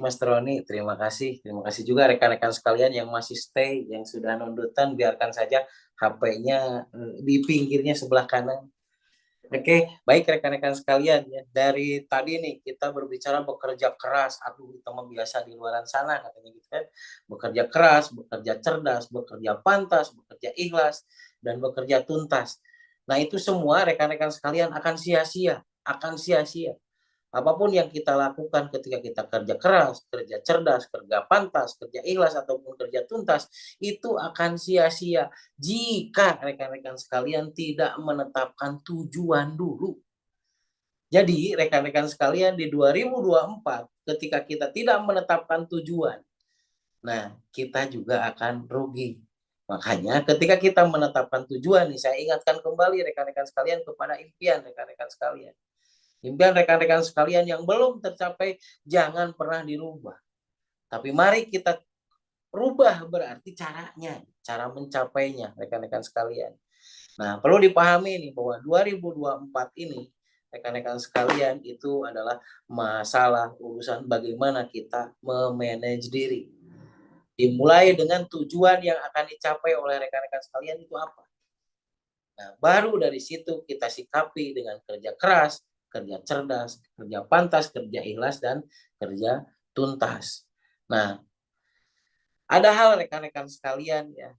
Mas Roni. Terima kasih. Terima kasih juga rekan-rekan sekalian yang masih stay, yang sudah nundutan, biarkan saja HP-nya di pinggirnya sebelah kanan. Oke, baik rekan-rekan sekalian ya. Dari tadi nih kita berbicara bekerja keras. Aduh, teman biasa di luaran sana katanya gitu kan. Bekerja keras, bekerja cerdas, bekerja pantas, bekerja ikhlas, dan bekerja tuntas. Nah, itu semua rekan-rekan sekalian akan sia-sia, akan sia-sia. Apapun yang kita lakukan ketika kita kerja keras, kerja cerdas, kerja pantas, kerja ikhlas, ataupun kerja tuntas, itu akan sia-sia jika rekan-rekan sekalian tidak menetapkan tujuan dulu. Jadi rekan-rekan sekalian di 2024 ketika kita tidak menetapkan tujuan, nah kita juga akan rugi. Makanya ketika kita menetapkan tujuan nih, saya ingatkan kembali rekan-rekan sekalian kepada impian rekan-rekan sekalian. Impian rekan-rekan sekalian yang belum tercapai jangan pernah dirubah. Tapi mari kita rubah berarti caranya, cara mencapainya rekan-rekan sekalian. Nah, perlu dipahami nih bahwa 2024 ini rekan-rekan sekalian itu adalah masalah urusan bagaimana kita memanage diri. Dimulai dengan tujuan yang akan dicapai oleh rekan-rekan sekalian itu apa? Nah, baru dari situ kita sikapi dengan kerja keras, kerja cerdas, kerja pantas, kerja ikhlas, dan kerja tuntas. Nah, ada hal rekan-rekan sekalian ya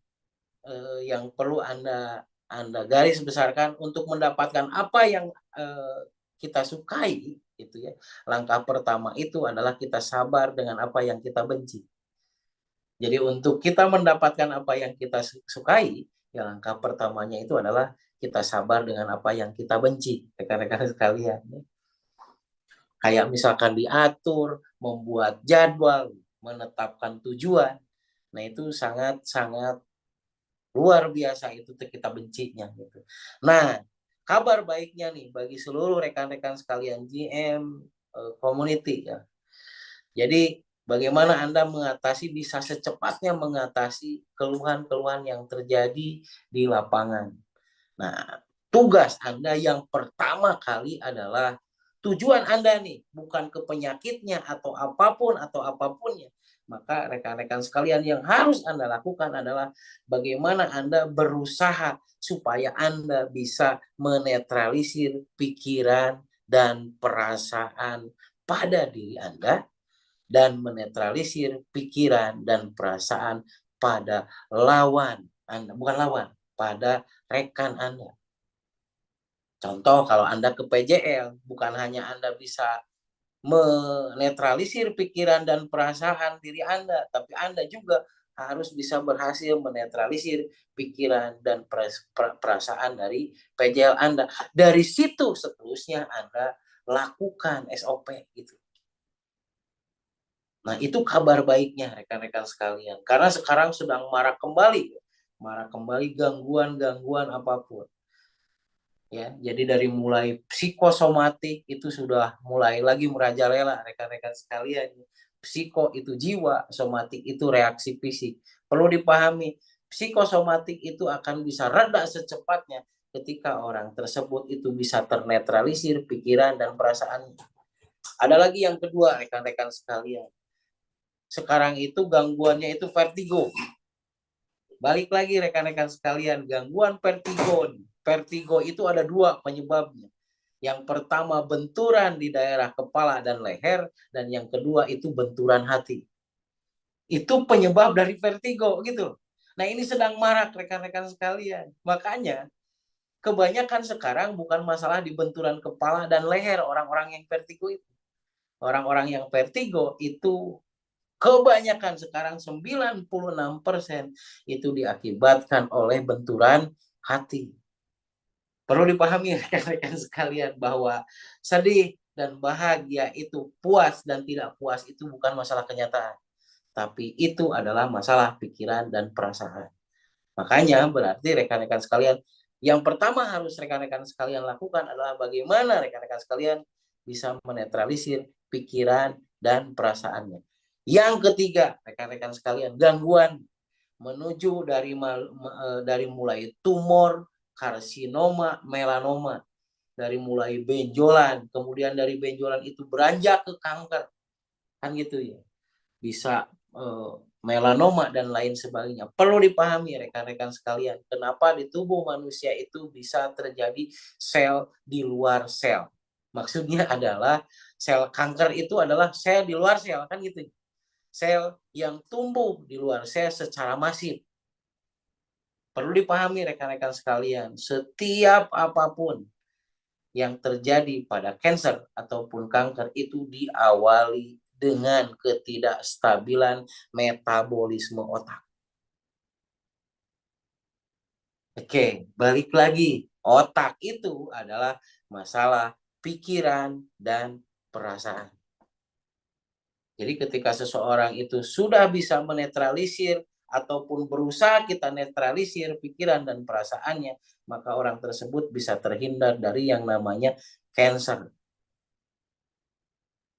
yang perlu Anda garis besarkan untuk mendapatkan apa yang kita sukai gitu ya. Langkah pertama itu adalah kita sabar dengan apa yang kita benci. Jadi untuk kita mendapatkan apa yang kita sukai, ya langkah pertamanya itu adalah kita sabar dengan apa yang kita benci, rekan-rekan sekalian. Kayak misalkan diatur, membuat jadwal, menetapkan tujuan. Nah itu sangat-sangat luar biasa itu kita bencinya gitu. Nah, kabar baiknya nih bagi seluruh rekan-rekan sekalian GM community ya. Jadi bagaimana Anda bisa secepatnya mengatasi keluhan-keluhan yang terjadi di lapangan. Nah, tugas Anda yang pertama kali adalah tujuan Anda nih, bukan ke penyakitnya atau apapunnya. Maka rekan-rekan sekalian yang harus Anda lakukan adalah bagaimana Anda berusaha supaya Anda bisa menetralisir pikiran dan perasaan pada diri Anda dan menetralisir pikiran dan perasaan pada lawan Anda, bukan lawan, pada rekan Anda. Contoh kalau Anda ke PJL, bukan hanya Anda bisa menetralisir pikiran dan perasaan diri Anda, tapi Anda juga harus bisa berhasil menetralisir pikiran dan perasaan dari PJL Anda. Dari situ seterusnya Anda lakukan SOP gitu. Nah, itu kabar baiknya rekan-rekan sekalian. Karena sekarang sedang marak kembali gangguan-gangguan apapun. Ya, jadi dari mulai psikosomatik itu sudah mulai lagi merajalela rekan-rekan sekalian. Psiko itu jiwa, somatik itu reaksi fisik. Perlu dipahami, psikosomatik itu akan bisa reda secepatnya ketika orang tersebut itu bisa ternetralisir pikiran dan perasaannya. Ada lagi yang kedua rekan-rekan sekalian. Sekarang itu gangguannya itu vertigo. Balik lagi rekan-rekan sekalian, gangguan vertigo. Vertigo itu ada dua penyebabnya. Yang pertama benturan di daerah kepala dan leher, dan yang kedua itu benturan hati. Itu penyebab dari vertigo gitu. Nah ini sedang marak rekan-rekan sekalian. Makanya kebanyakan sekarang bukan masalah di benturan kepala dan leher orang-orang yang vertigo itu. Orang-orang yang vertigo itu kebanyakan sekarang 96% itu diakibatkan oleh benturan hati. Perlu dipahami rekan-rekan sekalian bahwa sedih dan bahagia itu, puas dan tidak puas itu bukan masalah kenyataan. Tapi itu adalah masalah pikiran dan perasaan. Makanya berarti rekan-rekan sekalian, yang pertama harus rekan-rekan sekalian lakukan adalah bagaimana rekan-rekan sekalian bisa menetralisir pikiran dan perasaannya. Yang ketiga, rekan-rekan sekalian, gangguan menuju dari mulai tumor, karsinoma, melanoma, dari mulai benjolan, kemudian dari benjolan itu beranjak ke kanker, kan gitu ya. bisa melanoma dan lain sebagainya. Perlu dipahami rekan-rekan sekalian, kenapa di tubuh manusia itu bisa terjadi sel di luar sel. Maksudnya adalah sel kanker itu adalah sel di luar sel, kan gitu. Sel yang tumbuh di luar sel secara masif. Perlu dipahami rekan-rekan sekalian, setiap apapun yang terjadi pada kanker ataupun kanker itu diawali dengan ketidakstabilan metabolisme otak. Oke, balik lagi. Otak itu adalah masalah pikiran dan perasaan. Jadi ketika seseorang itu sudah bisa menetralisir ataupun berusaha kita netralisir pikiran dan perasaannya, maka orang tersebut bisa terhindar dari yang namanya cancer.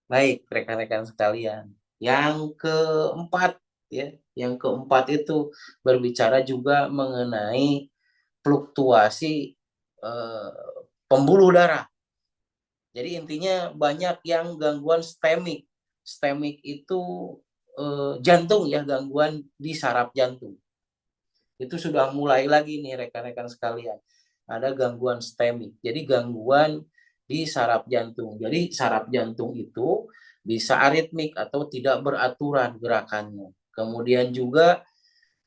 Baik, rekan-rekan sekalian. Yang keempat ya, yang keempat itu berbicara juga mengenai fluktuasi eh, pembuluh darah. Jadi intinya banyak yang gangguan sistemik. Sistemik itu jantung ya, gangguan di saraf jantung. Itu sudah mulai lagi nih rekan-rekan sekalian. Ada gangguan sistemik. Jadi gangguan di saraf jantung. Jadi saraf jantung itu bisa aritmik atau tidak beraturan gerakannya. Kemudian juga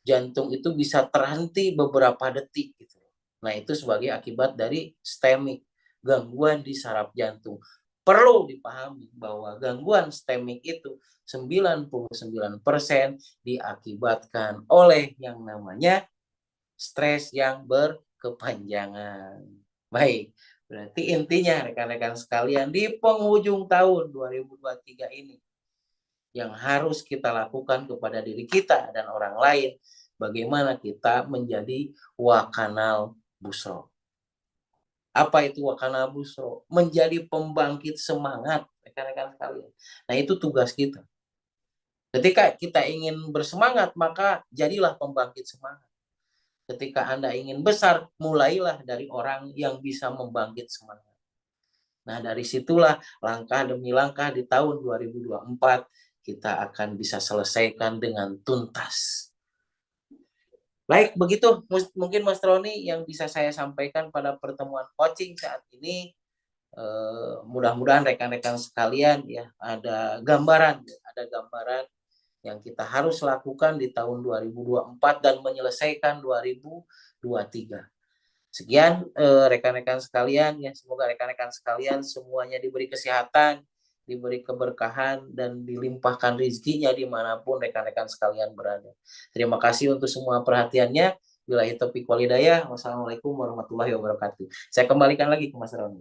jantung itu bisa terhenti beberapa detik gitu. Nah, itu sebagai akibat dari sistemik, gangguan di saraf jantung. Perlu dipahami bahwa gangguan sistemik itu 99% diakibatkan oleh yang namanya stres yang berkepanjangan. Baik, berarti intinya rekan-rekan sekalian di penghujung tahun 2023 ini yang harus kita lakukan kepada diri kita dan orang lain, bagaimana kita menjadi wakanal busro. Apa itu wakanal busro? Menjadi pembangkit semangat, rekan-rekan sekalian. Nah, itu tugas kita. Ketika kita ingin bersemangat, maka jadilah pembangkit semangat. Ketika Anda ingin besar, mulailah dari orang yang bisa membangkit semangat. Nah, dari situlah langkah demi langkah di tahun 2024 kita akan bisa selesaikan dengan tuntas. Baik, begitu mungkin Mas Roni yang bisa saya sampaikan pada pertemuan coaching saat ini. Mudah-mudahan rekan-rekan sekalian ya ada gambaran yang kita harus lakukan di tahun 2024 dan menyelesaikan 2023. Sekian rekan-rekan sekalian ya, semoga rekan-rekan sekalian semuanya diberi kesehatan, diberi keberkahan dan dilimpahkan rezekinya dimanapun rekan-rekan sekalian berada. Terima kasih untuk semua perhatiannya. Billahi taufiq wal hidayah. Wassalamualaikum warahmatullahi wabarakatuh. Saya kembalikan lagi ke Mas Roni.